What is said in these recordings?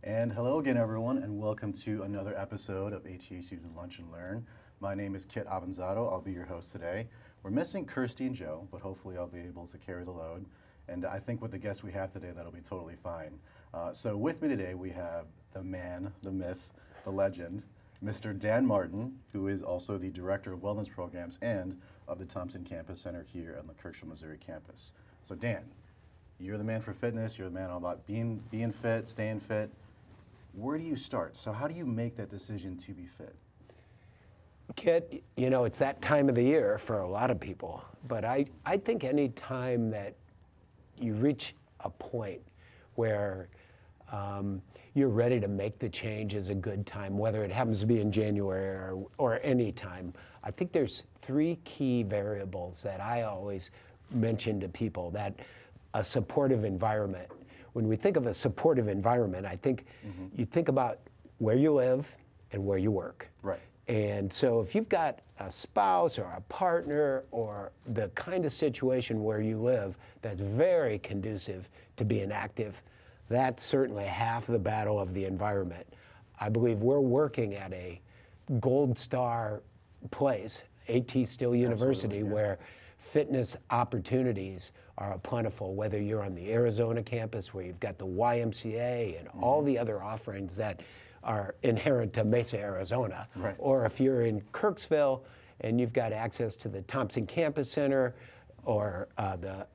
And hello again, everyone, and welcome to another episode of ATSU Lunch and Learn. My name is Kit Avanzato. I'll be your host today. We're missing Kirsty and Joe, but hopefully I'll be able to carry the load. And I think with the guests we have today, that'll be totally fine. So with me today, we have the man, the myth, the legend, Mr. Dan Martin, who is also the Director of Wellness Programs and of the Thompson Campus Center here on the Kirksville, Missouri campus. So Dan, you're the man for fitness. You're the man all about being fit, staying fit. Where do you start? So how do you make that decision to be fit? Kit, you know, it's that time of the year for a lot of people, but I think any time that you reach a point where you're ready to make the change is a good time, whether it happens to be in January or any time. I think there's three key variables that I always mention to people. That a supportive environment. When we think of a supportive environment, I think you think about where you live and where you work. Right. And so if you've got a spouse or a partner or the kind of situation where you live that's very conducive to being active, that's certainly half the battle of the environment. I believe we're working at a gold star place, ATSU University, where fitness opportunities are plentiful, whether you're on the Arizona campus where you've got the YMCA and all the other offerings that are inherent to Mesa, Arizona, or if you're in Kirksville and you've got access to the Thompson Campus Center or the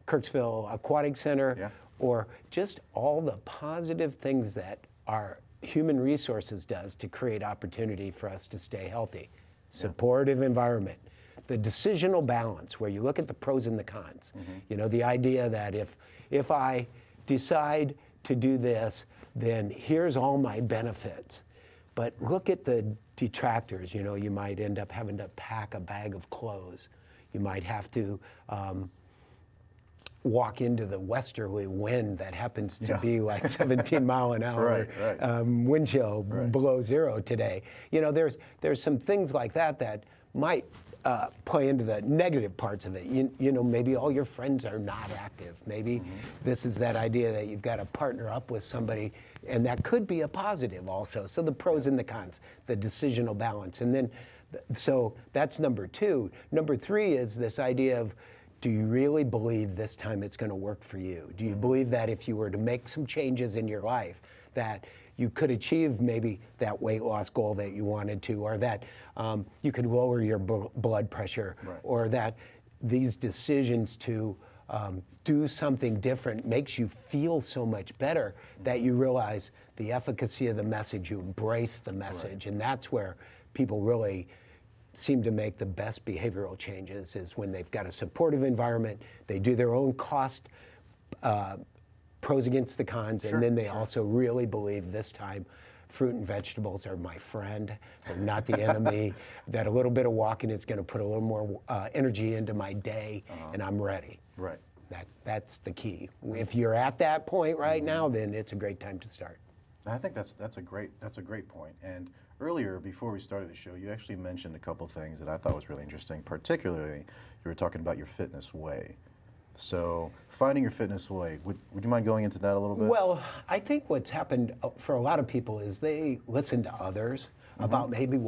Kirksville Aquatic Center, or just all the positive things that our human resources does to create opportunity for us to stay healthy. Supportive environment. The decisional balance, where you look at the pros and the cons. You know, the idea that if I decide to do this, then here's all my benefits. But look at the detractors. You know, you might end up having to pack a bag of clothes. You might have to walk into the westerly wind that happens to be like 17 mile an hour, wind chill below zero today. You know, there's some things like that that might play into the negative parts of it. You know, maybe all your friends are not active. Maybe this is that idea that you've got to partner up with somebody, and that could be a positive also. So the pros and the cons, the decisional balance. And then, so that's number two. Number three is this idea of, do you really believe this time it's going to work for you? Do you believe that if you were to make some changes in your life, that you could achieve maybe that weight loss goal that you wanted to, or that you could lower your blood pressure, or that these decisions to do something different makes you feel so much better that you realize the efficacy of the message, you embrace the message, and that's where people really seem to make the best behavioral changes, is when they've got a supportive environment, they do their own cost pros against the cons, and then they also really believe this time fruit and vegetables are my friend, they're not the enemy, that a little bit of walking is going to put a little more energy into my day, and I'm ready. Right. That's the key. If you're at that point right now, then it's a great time to start. I think that's a great point. And earlier, before we started the show, you actually mentioned a couple things that I thought was really interesting. Particularly, you were talking about your fitness way. So finding your fitness way, would you mind going into that a little bit? Well, I think what's happened for a lot of people is they listen to others about maybe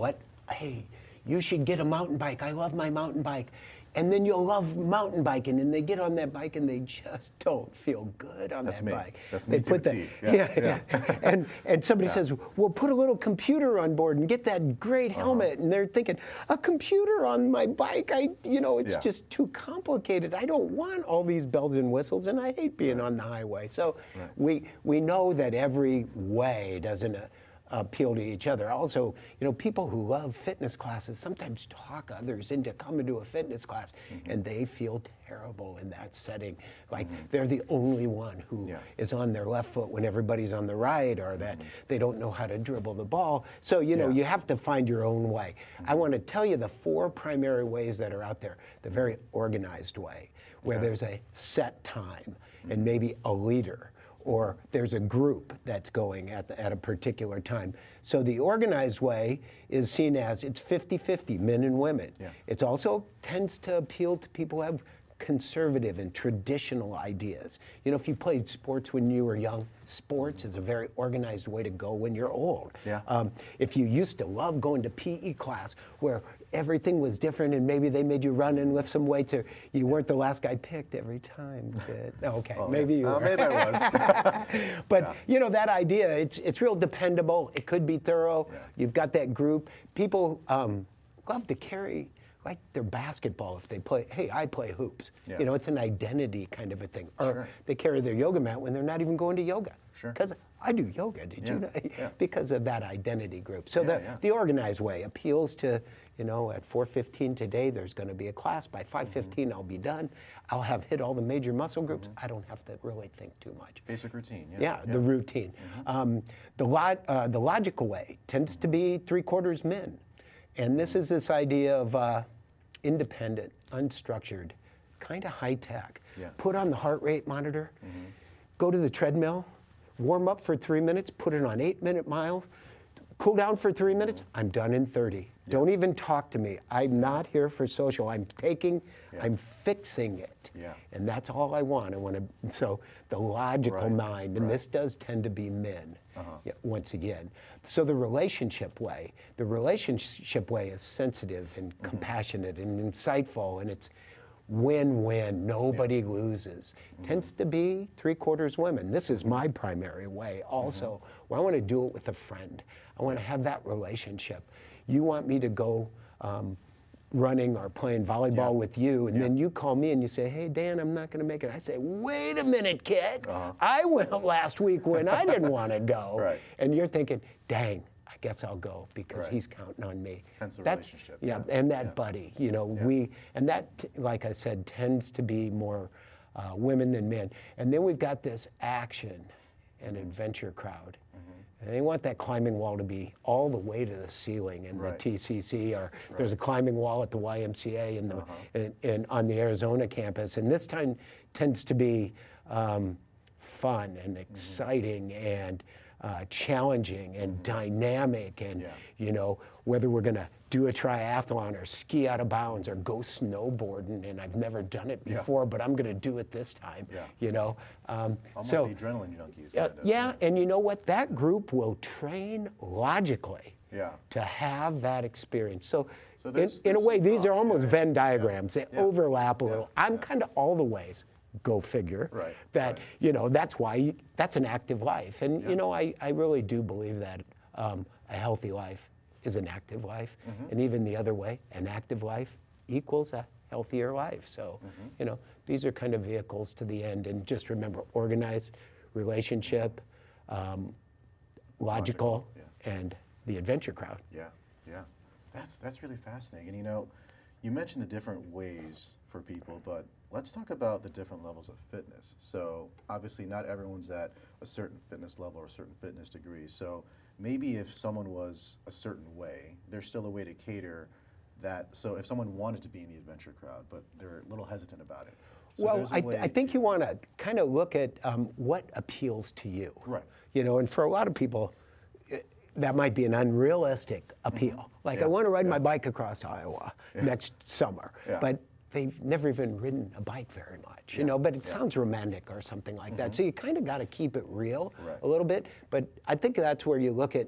hey, you should get a mountain bike. I love my mountain bike. And then you'll love mountain biking, and they get on that bike and they just don't feel good on that bike. That's me. They put that, and somebody says, well, put a little computer on board and get that great helmet, and they're thinking, a computer on my bike, it's just too complicated. I don't want all these bells and whistles, and I hate being on the highway. So we know that every way doesn't appeal to each other. Also, people who love fitness classes sometimes talk others into coming to a fitness class, and they feel terrible in that setting. Like they're the only one who is on their left foot when everybody's on the right, or that they don't know how to dribble the ball. So, you have to find your own way. I want to tell you the four primary ways that are out there. The very organized way, where there's a set time and maybe a leader, or there's a group that's going at a particular time. So the organized way is seen as it's 50-50, men and women. It also tends to appeal to people who have conservative and traditional ideas. You know, if you played sports when you were young, sports is a very organized way to go when you're old. Yeah. If you used to love going to PE class where everything was different and maybe they made you run and lift some weights, or you weren't the last guy picked every time. Okay, well, maybe you were. Maybe I was. But you know, that idea, it's real dependable. It could be thorough. Yeah. You've got that group. People love to carry like their basketball if they play, hey, I play hoops. Yeah. You know, it's an identity kind of a thing. Or Sure. they carry their yoga mat when they're not even going to yoga. Sure. Because I do yoga, did you know? Yeah. Because of that identity group. So the organized way appeals to, you know, at 4:15 today, there's going to be a class. By 5:15, I'll be done. I'll have hit all the major muscle groups. I don't have to really think too much. Basic routine. Yeah, the routine. The logical way tends to be 3/4 men. And this is this idea of independent, unstructured, kind of high tech. Yeah. Put on the heart rate monitor, go to the treadmill, warm up for 3 minutes, put it on 8-minute miles, cool down for 3 minutes, I'm done in 30. Don't even talk to me. I'm not here for social. I'm fixing it. Yeah. And that's all I want. So the logical mind, and this does tend to be men, once again. So the relationship way is sensitive and compassionate and insightful, and it's win-win, nobody loses. Tends to be 3/4 women. This is my primary way also, where I want to do it with a friend. I want to have that relationship. You want me to go running or playing volleyball with you, and then you call me and you say, hey, Dan, I'm not going to make it. I say, wait a minute, kid. I went last week when I didn't want to go. Right. And you're thinking, dang, I guess I'll go because he's counting on me. Hence the relationship. Yeah, and that buddy, you know, and that, like I said, tends to be more women than men. And then we've got this action and adventure crowd. And they want that climbing wall to be all the way to the ceiling in the TCC, or there's a climbing wall at the YMCA and on the Arizona campus. And this time tends to be fun and exciting and challenging and dynamic, and you know, whether we're going to do a triathlon or ski out of bounds or go snowboarding, and I've never done it before, but I'm going to do it this time. You know, Almost so the adrenaline junkies. Kind of, yeah, and you know what? That group will train logically Yeah. to have that experience. So there's in a way, some these are props, almost Venn diagrams. They overlap a Yeah. little. I'm kind of all the ways. Go figure. Right, That right. you know, that's why that's an active life, and you know, I really do believe that a healthy life is an active life, and even the other way, an active life equals a healthier life. So you know, these are kind of vehicles to the end, and just remember, organized, relationship, logical, and the adventure crowd. Yeah. That's really fascinating. And you know, you mentioned the different ways for people, but let's talk about the different levels of fitness. So obviously not everyone's at a certain fitness level or a certain fitness degree. So maybe if someone was a certain way, there's still a way to cater that. So if someone wanted to be in the adventure crowd, but they're a little hesitant about it. So Well, I think you want to kind of look at what appeals to you. Right. You know, and for a lot of people, that might be an unrealistic appeal. Like, I want to ride my bike across Iowa next summer, but they've never even ridden a bike very much, you know, but it sounds romantic or something like that. So you kind of got to keep it real a little bit. But I think that's where you look at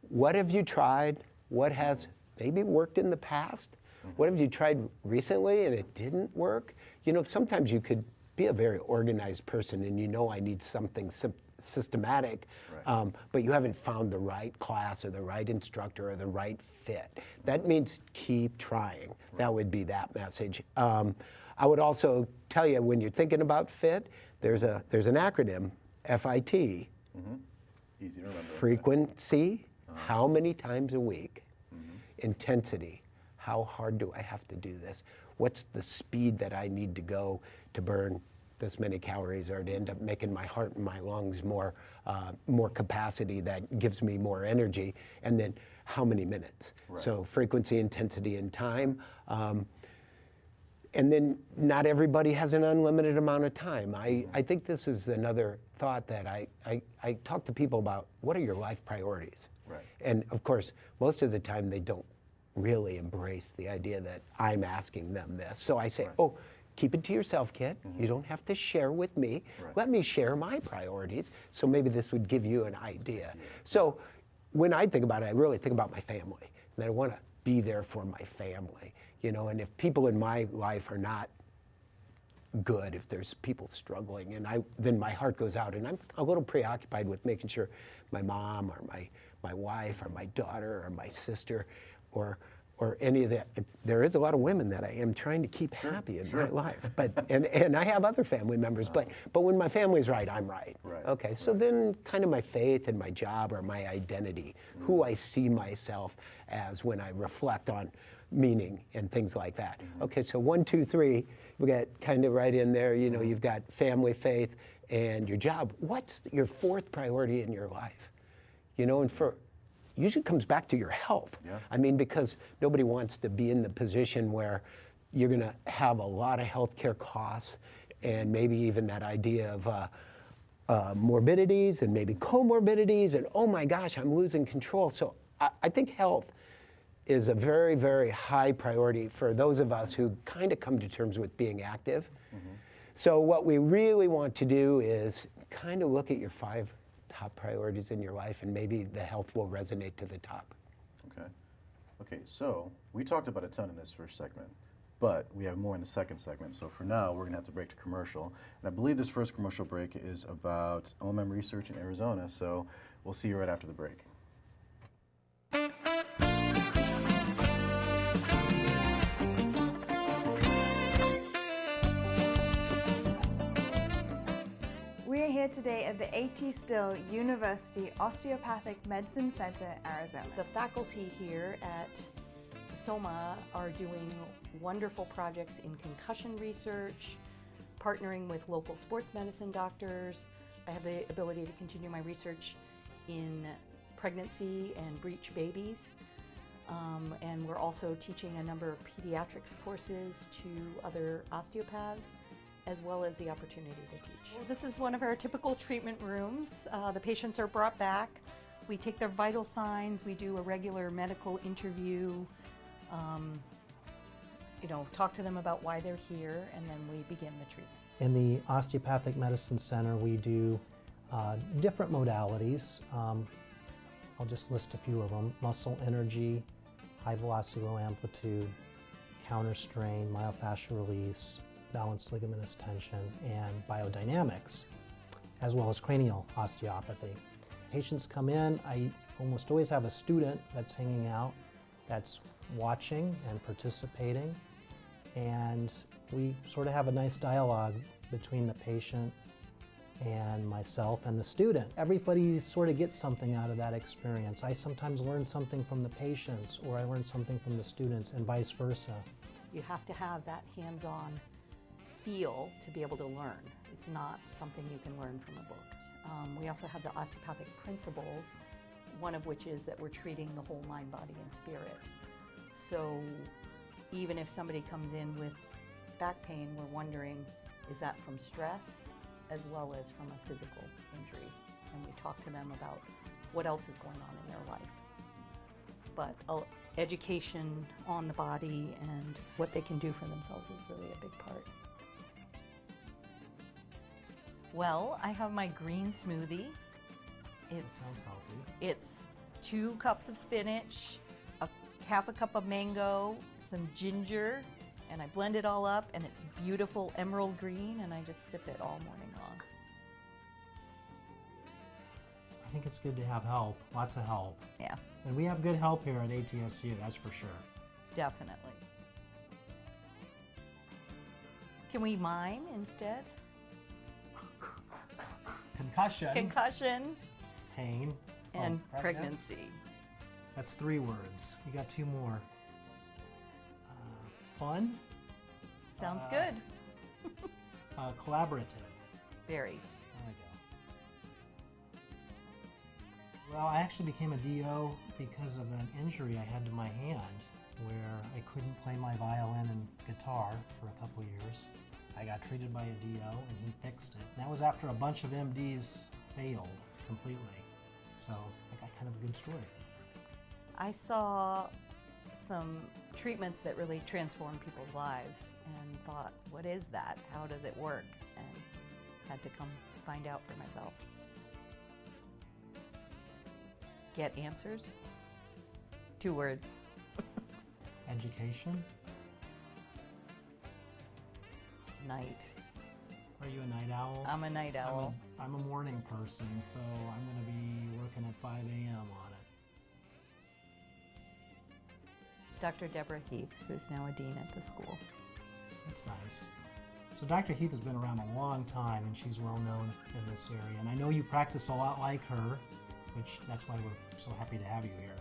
what have you tried, what has maybe worked in the past, what have you tried recently and it didn't work? You know, sometimes you could be a very organized person and you know I need something systematic, but you haven't found the right class or the right instructor or the right fit. That means keep trying. That would be that message. I would also tell you, when you're thinking about fit, there's an acronym, FIT. Easy to remember. Frequency, how many times a week. Intensity, how hard do I have to do this? What's the speed that I need to go to burn this many calories, or to end up making my heart and my lungs more capacity that gives me more energy? And then how many minutes? So frequency, intensity, and time. And then not everybody has an unlimited amount of time. I think this is another thought that I talk to people about. What are your life priorities? And of course, most of the time they don't really embrace the idea that I'm asking them this. So I say, oh, keep it to yourself, Kit. You don't have to share with me. Right. Let me share my priorities. So maybe this would give you an idea. So when I think about it, I really think about my family. And that I want to be there for my family, and if people in my life are not good, if there's people struggling, and then my heart goes out, and I'm a little preoccupied with making sure my mom or my wife or my daughter or my sister or any of that. There is a lot of women that I am trying to keep happy in my life, but and I have other family members, but when my family's right, I'm right. Okay, so then kind of my faith and my job or my identity, who I see myself as when I reflect on meaning and things like that. Okay, so 1, 2, 3, we got kind of right in there. You've got family, faith, and your job. What's your fourth priority in your life? And usually comes back to your health. I mean, because nobody wants to be in the position where you're going to have a lot of healthcare costs, and maybe even that idea of morbidities and maybe comorbidities, and oh my gosh, I'm losing control. So I think health is a very, very high priority for those of us who kind of come to terms with being active. So what we really want to do is kind of look at your 5 top priorities in your life, and maybe the health will resonate to the top. Okay, so we talked about a ton in this first segment, but we have more in the second segment. So for now, we're gonna have to break to commercial. And I believe this first commercial break is about OMM research in Arizona. So we'll see you right after the break. We're here today at the ATSU University Osteopathic Medicine Center, Arizona. The faculty here at SOMA are doing wonderful projects in concussion research, partnering with local sports medicine doctors. I have the ability to continue my research in pregnancy and breech babies. And we're also teaching a number of pediatrics courses to other osteopaths, as well as the opportunity to teach. Well, this is one of our typical treatment rooms. The patients are brought back. We take their vital signs. We do a regular medical interview, talk to them about why they're here, and then we begin the treatment. In the Osteopathic Medicine Center, we do different modalities. I'll just list a few of them: muscle energy, high velocity, low amplitude, counter strain, myofascial release, balanced ligamentous tension, and biodynamics, as well as cranial osteopathy. Patients come in, I almost always have a student that's hanging out, that's watching and participating, and we sort of have a nice dialogue between the patient and myself and the student. Everybody sort of gets something out of that experience. I sometimes learn something from the patients, or I learn something from the students, and vice versa. You have to have that hands-on feel to be able to learn. It's not something you can learn from a book. We also have the Osteopathic Principles, one of which is that we're treating the whole mind, body, and spirit. So even if somebody comes in with back pain, we're wondering, is that from stress as well as from a physical injury? And we talk to them about what else is going on in their life. But education on the body and what they can do for themselves is really a big part. Well, I have my green smoothie. Sounds healthy. It's 2 cups of spinach, half a cup of mango, some ginger, and I blend it all up, and it's beautiful emerald green, and I just sip it all morning long. I think it's good to have help, lots of help. Yeah, And we have good help here at ATSU, that's for sure. definitely. Can we mime instead? Concussion, Concussion pain, and pregnant. pregnancy. That's 3 words. You got 2 more. Fun, Sounds good. collaborative. Very. There we go. Well, I actually became a DO because of an injury I had to my hand, where I couldn't play my violin and guitar for a couple years. I got treated by a DO and he fixed it. And that was after a bunch of MDs failed completely. So I got kind of a good story. I saw some treatments that really transform people's lives and thought, what is that? How does it work? And had to come find out for myself. Get answers? 2 words. Education? Night. Are you a night owl? I'm a night owl. I'm a morning person, so I'm going to be working at 5 a.m. on it. Dr. Deborah Heath, who's now a dean at the school. That's nice. So Dr. Heath has been around a long time, and she's well known in this area. And I know you practice a lot like her, which that's why we're so happy to have you here.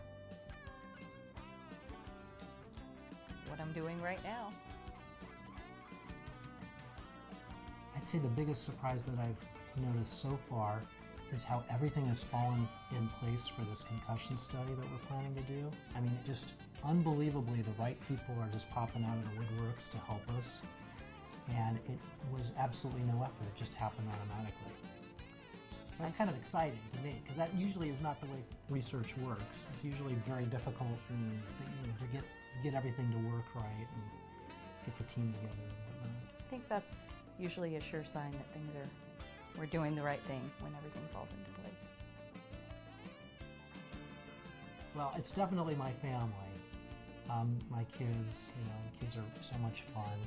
What I'm doing right now. I'd say the biggest surprise that I've noticed so far is how everything has fallen in place for this concussion study that we're planning to do. I mean, just unbelievably, the right people are just popping out of the woodworks to help us. And it was absolutely no effort, it just happened automatically. So that's kind of exciting to me, because that usually is not the way research works. It's usually very difficult to get everything to work right and get the team together and whatnot. I think that's usually a sure sign that we're doing the right thing when everything falls into place. Well, it's definitely my family. My kids, kids are so much fun,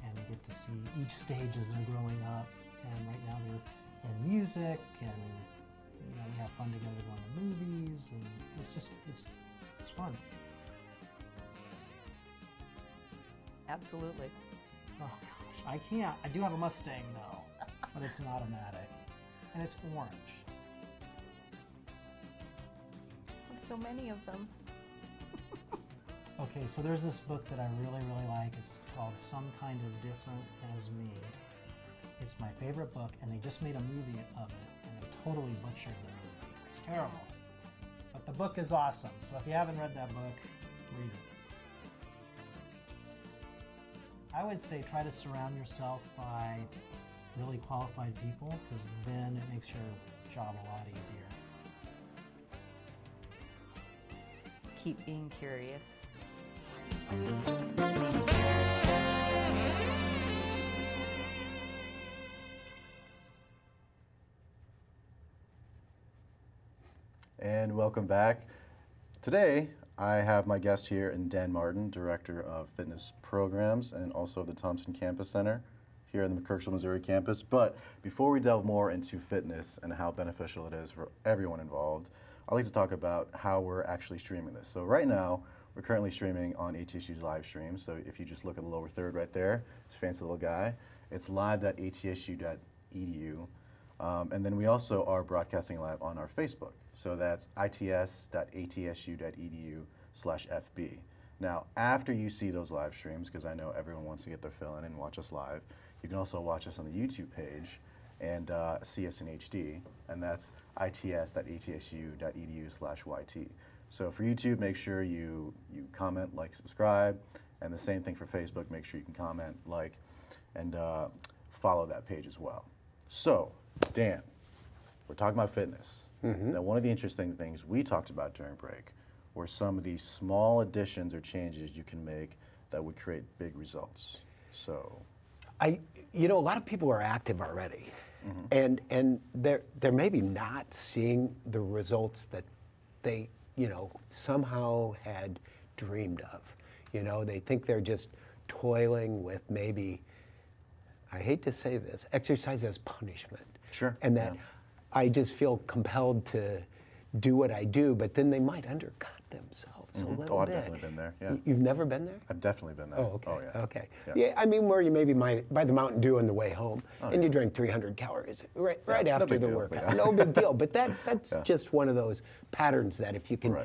and you get to see each stage as they're growing up. And right now they're in music, and we have fun together going to movies, and it's fun. Absolutely. Oh gosh, I can't. I do have a Mustang though, but it's an automatic, and it's orange. So many of them. Okay, so there's this book that I really, really like. It's called Some Kind of Different as Me. It's my favorite book, and they just made a movie of it, and they totally butchered the movie. It's terrible. But the book is awesome, so if you haven't read that book, read it. I would say try to surround yourself by really qualified people, because then it makes your job a lot easier. Keep being curious. And welcome back. Today, I have my guest here in Dan Martin, Director of Fitness Programs and also the Thompson Campus Center here in the McCurksville, Missouri campus. But before we delve more into fitness and how beneficial it is for everyone involved, I'd like to talk about how we're actually streaming this. So right now, we're currently streaming on ATSU's live stream. So if you just look at the lower third right there, this fancy little guy, it's live.atsu.edu. And then we also are broadcasting live on our Facebook. So that's its.atsu.edu/FB. Now, after you see those live streams, because I know everyone wants to get their fill in and watch us live, you can also watch us on the YouTube page and see us in HD, and that's its.atsu.edu/YT. So for YouTube, make sure you comment, like, subscribe, and the same thing for Facebook. Make sure you can comment, like, and follow that page as well. So, Dan, we're talking about fitness. Mm-hmm. Now, one of the interesting things we talked about during break were some of these small additions or changes you can make that would create big results. So, a lot of people are active already, mm-hmm. and they're maybe not seeing the results that they somehow had dreamed of. They think they're just toiling with maybe, I hate to say this, exercise as punishment. Sure. And that I just feel compelled to do what I do, but then they might undercut themselves a little bit. Oh, I've definitely been there, yeah. You've never been there? I've definitely been there. Oh, okay. Oh, yeah. Okay. Yeah. I mean, where you maybe by the Mountain Dew on the way home, and you drink 300 calories right after the workout. No big deal. But that's just one of those patterns that if you can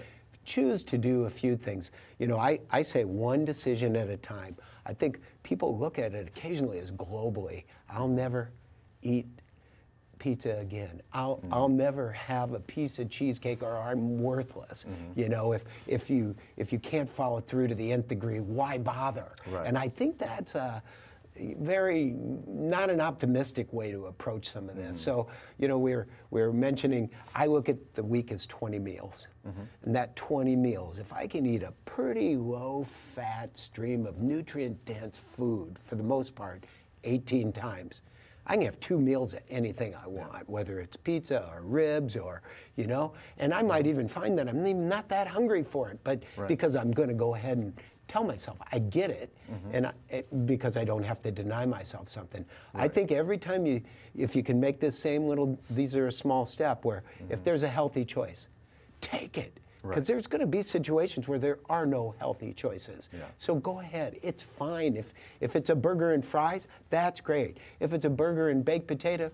choose to do a few things, I say one decision at a time. I think people look at it occasionally as globally. I'll never eat pizza again. I'll never have a piece of cheesecake, or I'm worthless. Mm-hmm. If you can't follow through to the nth degree, why bother? Right. And I think that's very not an optimistic way to approach some of this. So, you know, we're mentioning, I look at the week as 20 meals. And that 20 meals, if I can eat a pretty low-fat stream of nutrient-dense food, for the most part, 18 times, I can have 2 meals of anything I want, whether it's pizza or ribs or, you know, and I might even find that I'm even not that hungry for it, but because I'm going to go ahead and tell myself I get it, and because I don't have to deny myself something. I think every time if you can make this same little, these are a small step where if there's a healthy choice, take it. Because there's going to be situations where there are no healthy choices. So go ahead. It's fine. If it's a burger and fries, that's great. If it's a burger and baked potato,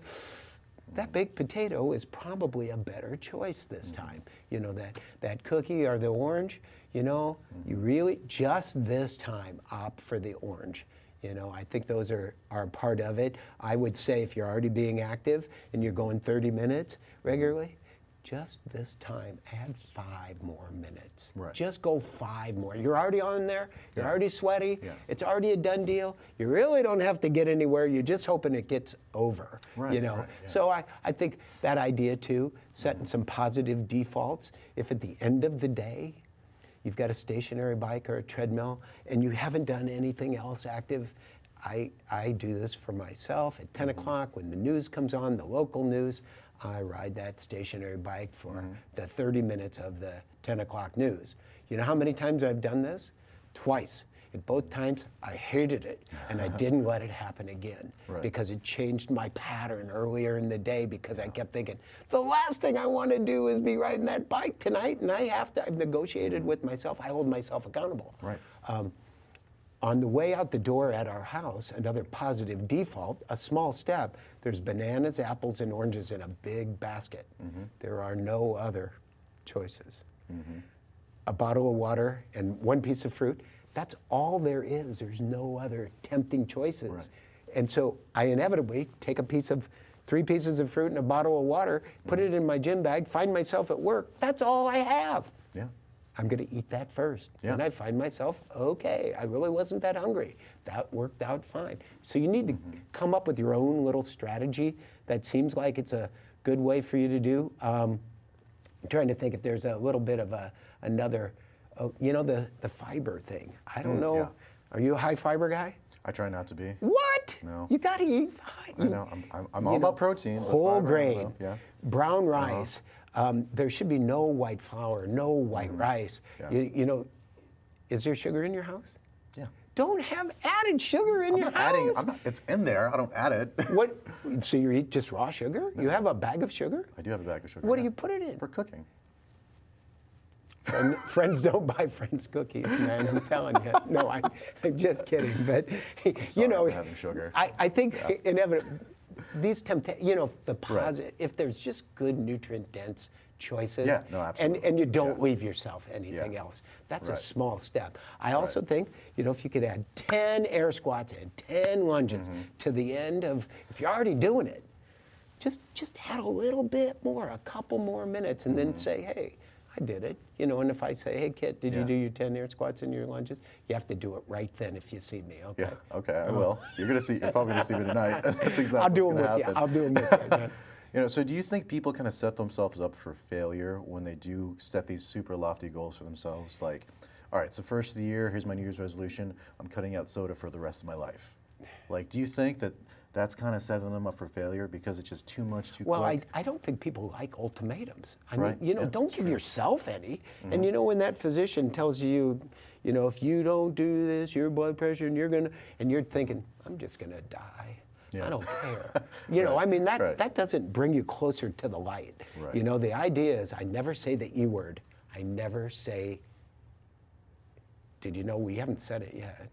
that baked potato is probably a better choice this time. You know, that cookie or the orange, you know, you really, just this time, opt for the orange. You know, I think those are part of it. I would say if you're already being active and you're going 30 minutes regularly, just this time, add 5 more minutes. Just go 5 more. You're already on there. You're already sweaty. It's already a done deal. You really don't have to get anywhere. You're just hoping it gets over. You know. So I think that idea too, setting some positive defaults. If at the end of the day, you've got a stationary bike or a treadmill and you haven't done anything else active, I do this for myself at 10 o'clock when the news comes on, the local news. I ride that stationary bike for the 30 minutes of the 10 o'clock news. You know how many times I've done this? Twice. And both times I hated it and I didn't let it happen again because it changed my pattern earlier in the day because I kept thinking, the last thing I want to do is be riding that bike tonight, and I've negotiated with myself. I hold myself accountable. On the way out the door at our house, another positive default, a small step, there's bananas, apples, and oranges in a big basket. There are no other choices. A bottle of water and 1 piece of fruit, that's all there is. There's no other tempting choices. And so I inevitably take 3 pieces of fruit and a bottle of water, put it in my gym bag, find myself at work. That's all I have. I'm going to eat that first. And I find myself, okay, I really wasn't that hungry. That worked out fine. So you need to come up with your own little strategy that seems like it's a good way for you to do. I'm trying to think if there's a little bit of another, you know, the fiber thing. I don't know. Are you a high fiber guy? I try not to be. What? No. You got to eat fiber. I know. I'm all about protein. Whole grain, brown Uh-huh. rice. There should be no white flour, no white rice. You know, is there sugar in your house? Yeah. Don't have added sugar in your house. It's in there. I don't add it. What? So you eat just raw sugar? You have a bag of sugar? I do have a bag of sugar. What do you put it in? For cooking. Friends don't buy friends cookies, man. I'm telling you. No, I'm just kidding. But you know, having sugar. I think inevitably these you know, the positive. If there's just good nutrient-dense choices, absolutely. and you don't leave yourself anything else, that's a small step. I also think, you know, if you could add 10 air squats and 10 lunges to the end of, if you're already doing it, just add a little bit more, a couple more minutes, and then say, hey, I did it. You know, and if I say, hey, Kit, did you do your 10 air squats and your lunges? You have to do it right then if you see me, okay? Yeah, okay, I will. You're probably gonna see me tonight. That's exactly I'll do what's them gonna with happen. you. I'll do them with you. Man. You know, so do you think people kind of set themselves up for failure when they do set these super lofty goals for themselves? Like, all right, it's the first of the year, here's my New Year's resolution, I'm cutting out soda for the rest of my life. Like, do you think that that's kind of setting them up for failure because it's just too much too quick? Well, I don't think people like ultimatums. I mean, you know, don't give yourself any. And you know, when that physician tells you, you know, if you don't do this, your blood pressure, and you're thinking, I'm just gonna die. I don't care. You know, I mean, that doesn't bring you closer to the light. You know, the idea is I never say the E word. I never say, did you know, we haven't said it yet,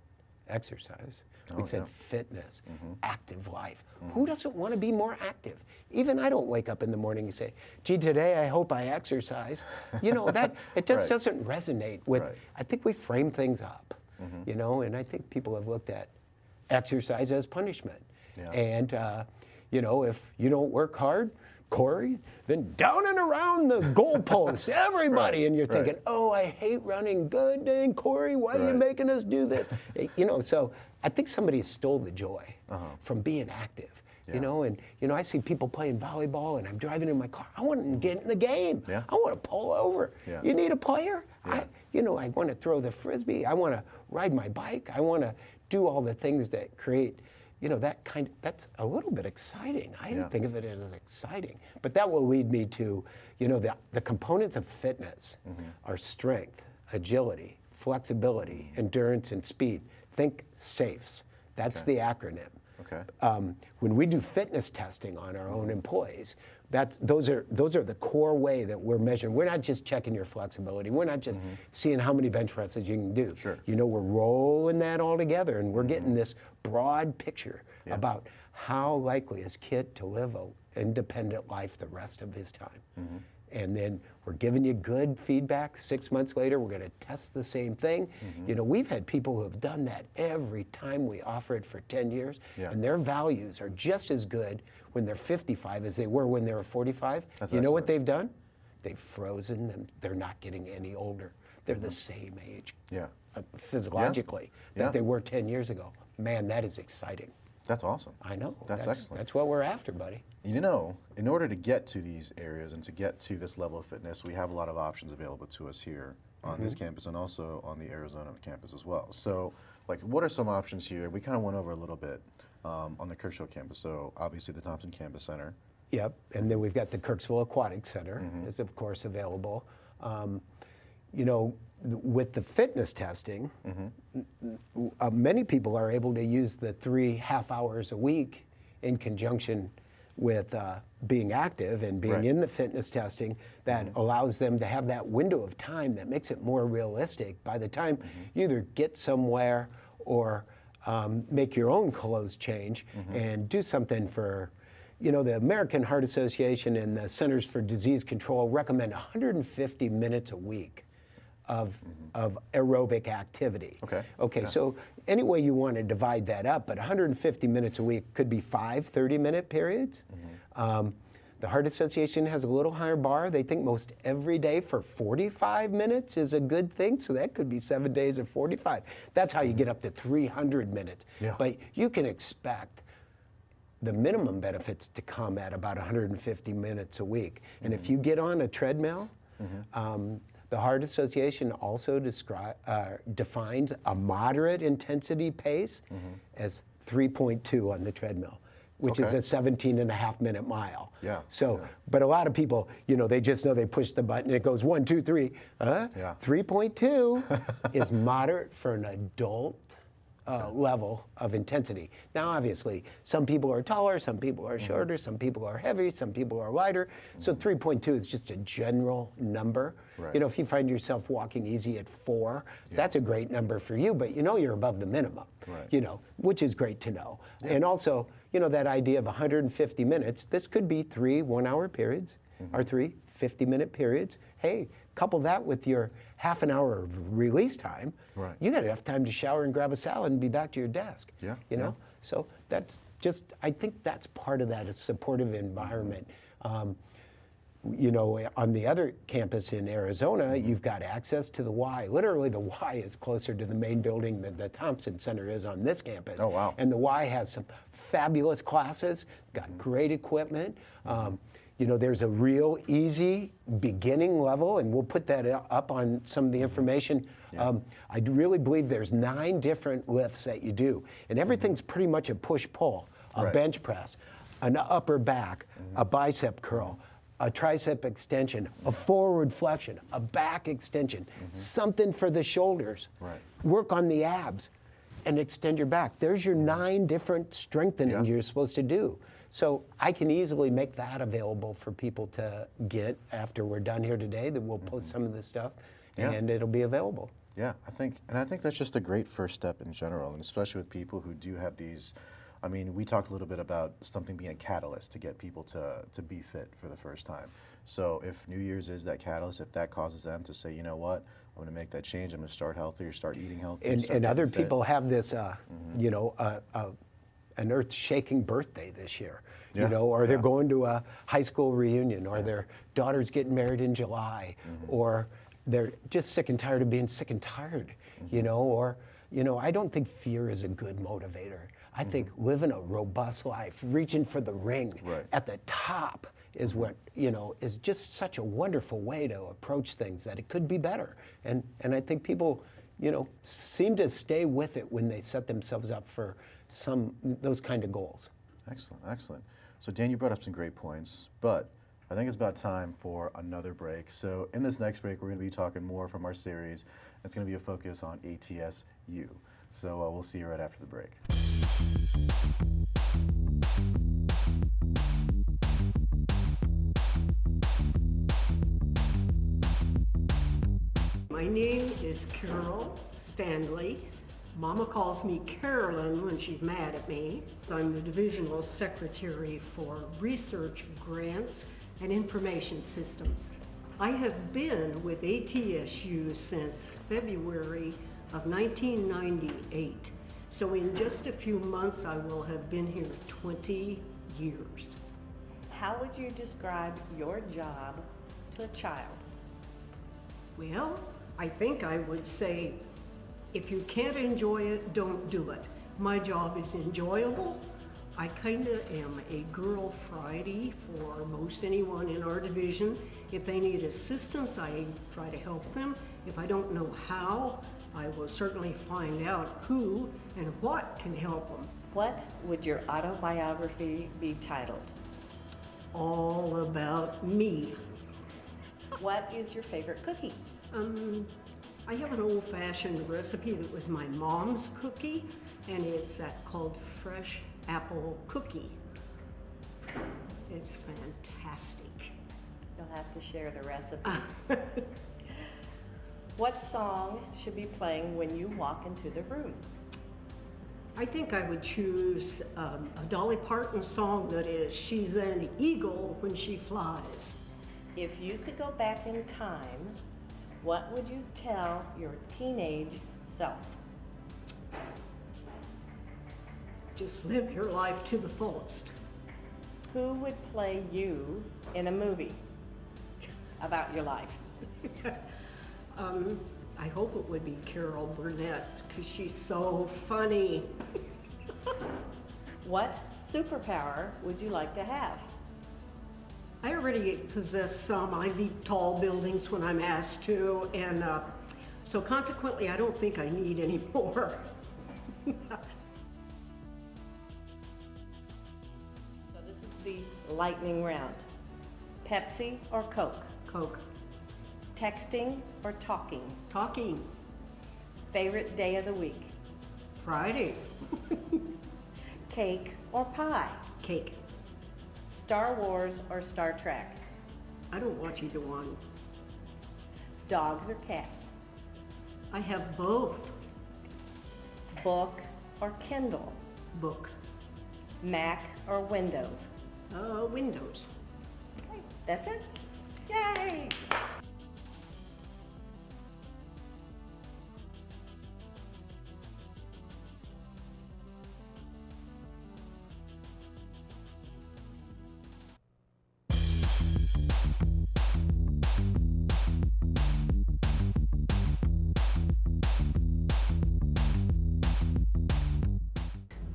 exercise. We said fitness, active life. Who doesn't want to be more active? Even I don't wake up in the morning and say, gee, today I hope I exercise. You know, that it just doesn't resonate with, I think we frame things up, you know, and I think people have looked at exercise as punishment. And, you know, if you don't work hard, Corey, then down and around the goalpost, everybody. Right, And you're right. thinking, oh, I hate running. Good dang, Corey, why are you Right. making us do this? So I think somebody stole the joy from being active. Yeah. And I see people playing volleyball, and I'm driving in my car. I want to get in the game. Yeah. I want to pull over. Yeah. You need a player? Yeah. I want to throw the frisbee. I want to ride my bike. I want to do all the things that create, that's a little bit exciting. I didn't think of it as exciting. But that will lead me to, the components of fitness are strength, agility, flexibility, endurance, and speed. Think SAFES. That's the acronym. Okay. When we do fitness testing on our own employees, those are the core way that we're measuring. We're not just checking your flexibility. We're not just seeing how many bench presses you can do. Sure. We're rolling that all together, and we're getting this broad picture about how likely is Kit to live an independent life the rest of his time. And then we're giving you good feedback. 6 months later, we're going to test the same thing. We've had people who have done that every time we offer it for 10 years, and their values are just as good when they're 55 as they were when they were 45. That's you know what excellent. they've done? They've frozen them. They're not getting any older. They're the same age, Yeah. physiologically, Yeah. that they were 10 years ago. Man, that is exciting. That's awesome. I know. That's excellent. That's what we're after, buddy. In order to get to these areas and to get to this level of fitness, we have a lot of options available to us here on this campus and also on the Arizona campus as well. So, what are some options here? We kind of went over a little bit on the Kirksville campus. So, obviously, the Thompson Campus Center. Yep, and then we've got the Kirksville Aquatic Center is of course available. With the fitness testing, many people are able to use the 3.5 hours a week in conjunction with being active and being Right. in the fitness testing that allows them to have that window of time that makes it more realistic. By the time you either get somewhere or make your own clothes change and do something for, the American Heart Association and the Centers for Disease Control recommend 150 minutes a week of aerobic activity. Okay. So any way you want to divide that up, but 150 minutes a week could be 5 30-minute periods. The Heart Association has a little higher bar. They think most every day for 45 minutes is a good thing, so that could be 7 days of 45. That's how you get up to 300 minutes. Yeah. But you can expect the minimum benefits to come at about 150 minutes a week. And if you get on a treadmill, the Heart Association also defines a moderate intensity pace as 3.2 on the treadmill, which is Okay. a 17.5-minute mile. Yeah, So, yeah. but a lot of people, they just know they push the button and it goes 1, 2, 3. Yeah. 3.2 is moderate for an adult level of intensity. Now, obviously, some people are taller, some people are shorter, some people are heavy, some people are lighter. So 3.2 is just a general number. Right. If you find yourself walking easy at 4, that's a great number for you, but you're above the minimum, Right. which is great to know. And also, that idea of 150 minutes, this could be 3 one-hour periods or 3 50-minute periods. Hey, couple that with your half an hour of release time, Right. you got enough time to shower and grab a salad and be back to your desk. Yeah, You know? yeah. So that's just, I think that's part of that, a supportive environment. On the other campus in Arizona, you've got access to the Y. Literally, the Y is closer to the main building than the Thompson Center is on this campus. Oh, wow. And the Y has some fabulous classes, got great equipment. There's a real easy beginning level, and we'll put that up on some of the information. I really believe there's 9 different lifts that you do, and everything's pretty much a push-pull, a Right. bench press, an upper back, a bicep curl, a tricep extension, a forward flexion, a back extension, something for the shoulders. Right. Work on the abs and extend your back. There's your 9 different strengthenings Yeah. you're supposed to do. So I can easily make that available for people to get after we're done here today, that we'll post some of this stuff Yeah. and it'll be available. Yeah, I think that's just a great first step in general, and especially with people who do have these. I mean, we talked a little bit about something being a catalyst to get people to be fit for the first time. So if New Year's is that catalyst, if that causes them to say, you know what, I'm going to make that change, I'm going to start healthy or start eating healthy. And start other getting fit. people have this, an earth-shaking birthday this year, Yeah, you know, or they're yeah. going to a high school reunion, or their daughter's getting married in July, or they're just sick and tired of being sick and tired, you know, or, you know, I don't think fear is a good motivator. I think living a robust life, reaching for the ring Right. at the top is what, you know, is just such a wonderful way to approach things, that it could be better. And I think people, you know, seem to stay with it when they set themselves up for those kind of goals. Excellent, excellent. So Dan, you brought up some great points, but I think it's about time for another break. So in this next break, we're going to be talking more from our series. It's going to be a focus on ATSU. So we'll see you right after the break. My name is Carol Stanley. Mama calls me Carolyn when she's mad at me. I'm the Divisional Secretary for Research Grants and Information Systems. I have been with ATSU since February of 1998. So in just a few months, I will have been here 20 years. How would you describe your job to a child? Well, I think I would say, if you can't enjoy it, don't do it. My job is enjoyable. I kind of am a Girl Friday for most anyone in our division. If they need assistance, I try to help them. If I don't know how, I will certainly find out who and what can help them. What would your autobiography be titled? All about me. What is your favorite cookie? I have an old-fashioned recipe that was my mom's cookie, and it's called fresh apple cookie. It's fantastic. You'll have to share the recipe. What song should be playing when you walk into the room? I think I would choose a Dolly Parton song that is, "She's an eagle when she flies." If you could go back in time, what would you tell your teenage self? Just live your life to the fullest. Who would play you in a movie about your life? I hope it would be Carol Burnett, because she's so funny. What superpower would you like to have? I already possess some. I leap tall buildings when I'm asked to, and so consequently, I don't think I need any more. So this is the lightning round. Pepsi or Coke? Coke. Texting or talking? Talking. Favorite day of the week? Friday. Cake or pie? Cake. Star Wars or Star Trek? I don't watch either one. Dogs or cats? I have both. Book or Kindle? Book. Mac or Windows? Windows. Okay, that's it. Yay!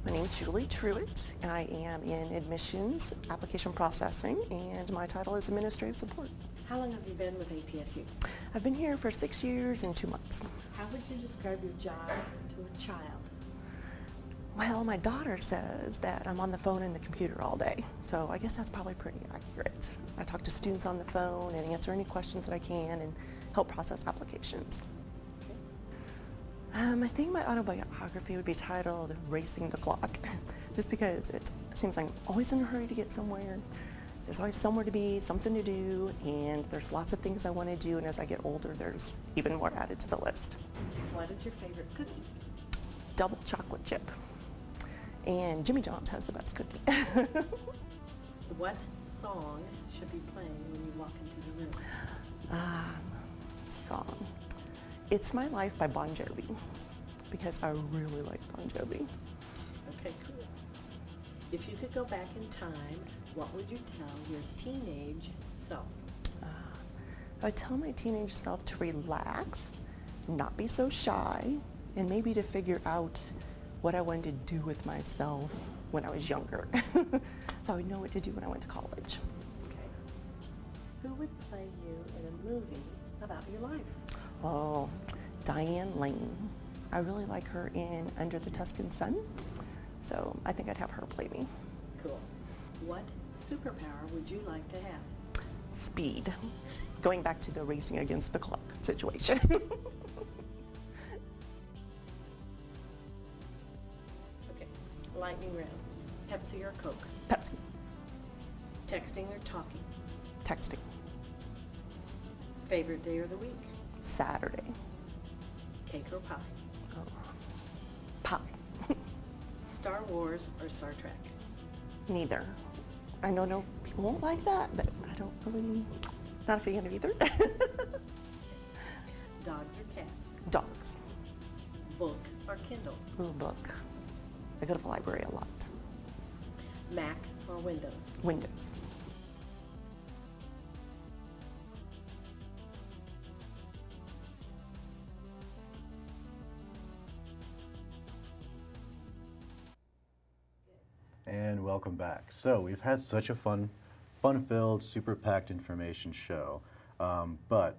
My name is Julie Truitt. I am in admissions, application processing, and my title is administrative support. How long have you been with ATSU? I've been here for 6 years and 2 months. How would you describe your job to a child? Well, my daughter says that I'm on the phone and the computer all day, so I guess that's probably pretty accurate. I talk to students on the phone and answer any questions that I can and help process applications. I think my autobiography would be titled Racing the Clock, just because it seems like I'm always in a hurry to get somewhere. There's always somewhere to be, something to do, and there's lots of things I want to do, and as I get older, there's even more added to the list. What is your favorite cookie? Double chocolate chip. And Jimmy John's has the best cookie. What song should be playing when you walk into the room? Song. It's My Life by Bon Jovi, because I really like Bon Jovi. Okay, cool. If you could go back in time, what would you tell your teenage self? I would tell my teenage self to relax, not be so shy, and maybe to figure out what I wanted to do with myself when I was younger. So I would know what to do when I went to college. Okay. Who would play you in a movie about your life? Oh, Diane Lane. I really like her in Under the Tuscan Sun, so I think I'd have her play me. Cool. What superpower would you like to have? Speed. Going back to the racing against the clock situation. Okay. Lightning round. Pepsi or Coke? Pepsi. Texting or talking? Texting. Favorite day of the week? Saturday. Cake or pie? Oh. Pie. Star Wars or Star Trek? Neither. I know no people won't like that, but I don't really, not a fan of either. Dogs or cats? Dogs. Book or Kindle? Ooh, book. I go to the library a lot. Mac or Windows? Windows. And welcome back. So we've had such a fun-filled, super packed information show, but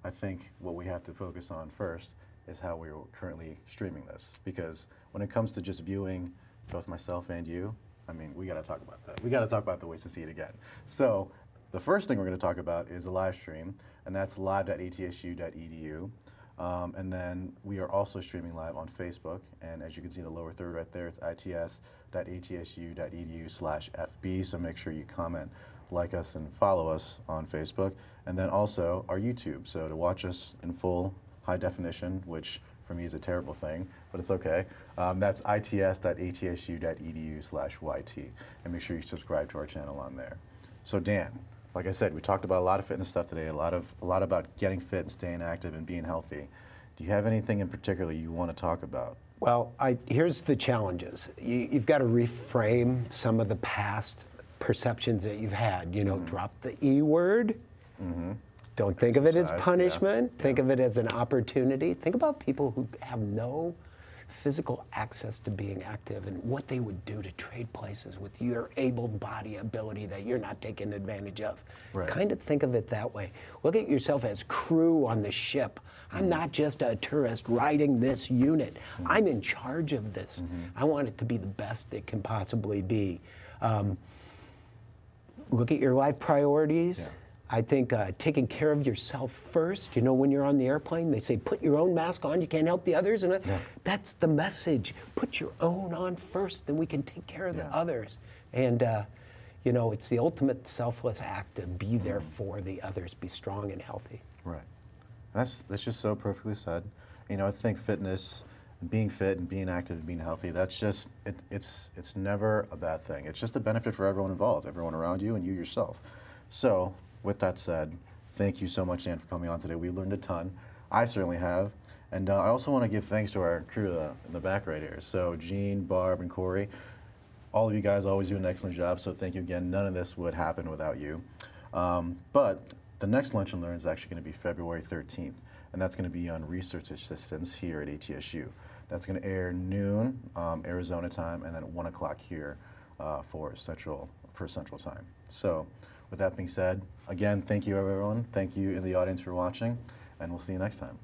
I think what we have to focus on first is how we're currently streaming this, because when it comes to just viewing both myself and you, I mean, we got to talk about that. We got to talk about the ways to see it again. So the first thing we're going to talk about is a live stream, and that's live.atsu.edu. And then we are also streaming live on Facebook, and as you can see in the lower third right there, it's its.atsu.edu/FB, so make sure you comment, like us, and follow us on Facebook, and then also our YouTube, so to watch us in full high definition, which for me is a terrible thing, but it's okay, that's its.atsu.edu/YT, and make sure you subscribe to our channel on there. So Dan, like I said, we talked about a lot of fitness stuff today, a lot about getting fit and staying active and being healthy. Do you have anything in particular you want to talk about? Well, here's the challenges. You've got to reframe some of the past perceptions that you've had. You know, drop the E word. Don't think of it as punishment. Think of it as an opportunity. Think about people who have no physical access to being active and what they would do to trade places with your able body ability that you're not taking advantage of. Right. Kind of think of it that way. Look at yourself as crew on the ship. I'm not just a tourist riding this unit. I'm in charge of this. I want it to be the best it can possibly be. Look at your life priorities. I think taking care of yourself first. You know, when you're on the airplane, they say, put your own mask on, you can't help the others. And that's the message. Put your own on first, then we can take care of the others. And, you know, it's the ultimate selfless act to be there for the others, be strong and healthy. Right. That's just so perfectly said. You know, I think fitness, being fit and being active and being healthy, that's just, it's never a bad thing. It's just a benefit for everyone involved, everyone around you and you yourself. So, with that said, thank you so much, Dan, for coming on today. We learned a ton. I certainly have. And I also want to give thanks to our crew in the back right here. So Gene, Barb, and Corey, all of you guys always do an excellent job, so thank you again. None of this would happen without you. But the next Lunch and Learn is actually going to be February 13th, and that's going to be on research assistance here at ATSU. That's going to air noon Arizona time, and then at 1 o'clock here for Central Time. So, with that being said, again, thank you everyone. Thank you in the audience for watching, and we'll see you next time.